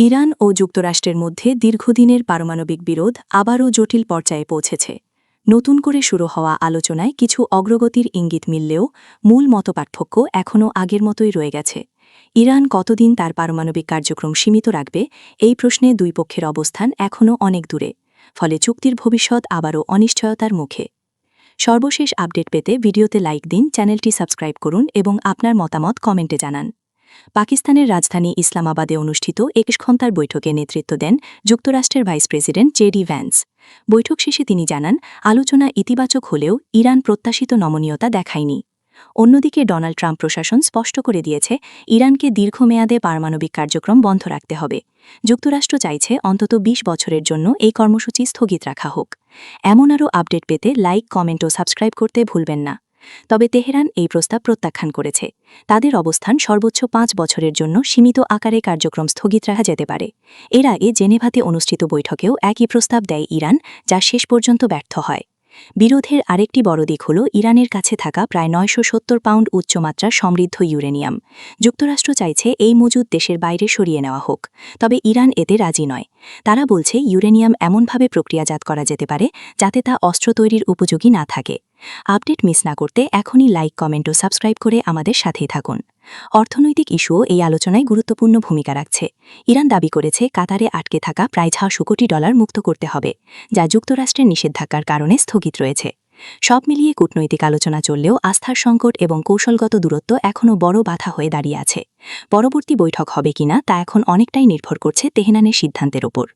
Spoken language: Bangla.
ইরান ও যুক্তরাষ্ট্রের মধ্যে দীর্ঘদিনের পারমাণবিক বিরোধ আবারও জটিল পর্যায়ে পৌঁছেছে। নতুন করে শুরু হওয়া আলোচনায় কিছু অগ্রগতির ইঙ্গিত মিললেও মূল মতপার্থক্য এখনও আগের মতোই রয়ে গেছে। ইরান কতদিন তার পারমাণবিক কার্যক্রম সীমিত রাখবে, এই প্রশ্নে দুই পক্ষের অবস্থান এখনও অনেক দূরে, ফলে চুক্তির ভবিষ্যৎ আবারও অনিশ্চয়তার মুখে। সর্বশেষ আপডেট পেতে ভিডিওতে লাইক দিন, চ্যানেলটি সাবস্ক্রাইব করুন এবং আপনার মতামত কমেন্টে জানান। পাকিস্তানের রাজধানী ইসলামাবাদে অনুষ্ঠিত ২১ ঘণ্টার বৈঠকে নেতৃত্ব দেন যুক্তরাষ্ট্রের ভাইস প্রেসিডেন্ট জেডি ভ্যান্স। বৈঠক শেষে তিনি জানান, আলোচনা ইতিবাচক হলেও ইরান প্রত্যাশিত নমনীয়তা দেখায়নি। অন্যদিকে ডোনাল্ড ট্রাম্প প্রশাসন স্পষ্ট করে দিয়েছে, ইরানকে দীর্ঘমেয়াদে পারমাণবিক কার্যক্রম বন্ধ রাখতে হবে। যুক্তরাষ্ট্র চাইছে অন্তত ২০ বছরের জন্য এই কর্মসূচি স্থগিত রাখা হোক। এমন আরও আপডেট পেতে লাইক, কমেন্ট ও সাবস্ক্রাইব করতে ভুলবেন না। তবে তেহরান এই প্রস্তাব প্রত্যাখ্যান করেছে। তাদের অবস্থান সর্বোচ্চ ৫ বছরের জন্য সীমিত আকারে কার্যক্রম স্থগিত রাখা যেতে পারে। এর আগে জেনেভাতে অনুষ্ঠিত বৈঠকেও একই প্রস্তাব দেয় ইরান, যা শেষ পর্যন্ত ব্যর্থ হয়। বিরোধের আরেকটি বড় দিক হল ইরানের কাছে থাকা প্রায় ৯৭০ পাউন্ড উচ্চমাত্রার সমৃদ্ধ ইউরেনিয়াম। যুক্তরাষ্ট্র চাইছে এই মজুদ দেশের বাইরে সরিয়ে নেওয়া হোক, তবে ইরান এতে রাজি নয়। তারা বলছে, ইউরেনিয়াম এমনভাবে প্রক্রিয়াজাত করা যেতে পারে যাতে তা অস্ত্র তৈরির উপযোগী না থাকে। আপডেট মিস না করতে এখনই লাইক, কমেন্ট ও সাবস্ক্রাইব করে আমাদের সাথেই থাকুন। অর্থনৈতিক ইস্যুও এই আলোচনায় গুরুত্বপূর্ণ ভূমিকা রাখছে। ইরান দাবি করেছে, কাতারে আটকে থাকা প্রায় $৬০০ কোটি মুক্ত করতে হবে, যা যুক্তরাষ্ট্রের নিষেধাজ্ঞার কারণে স্থগিত রয়েছে। সব মিলিয়ে কূটনৈতিক আলোচনা চললেও আস্থার সংকট এবং কৌশলগত দূরত্ব এখনও বড় বাধা হয়ে দাঁড়িয়ে আছে। পরবর্তী বৈঠক হবে কিনা তা এখন অনেকটাই নির্ভর করছে তেহরানের সিদ্ধান্তের ওপর।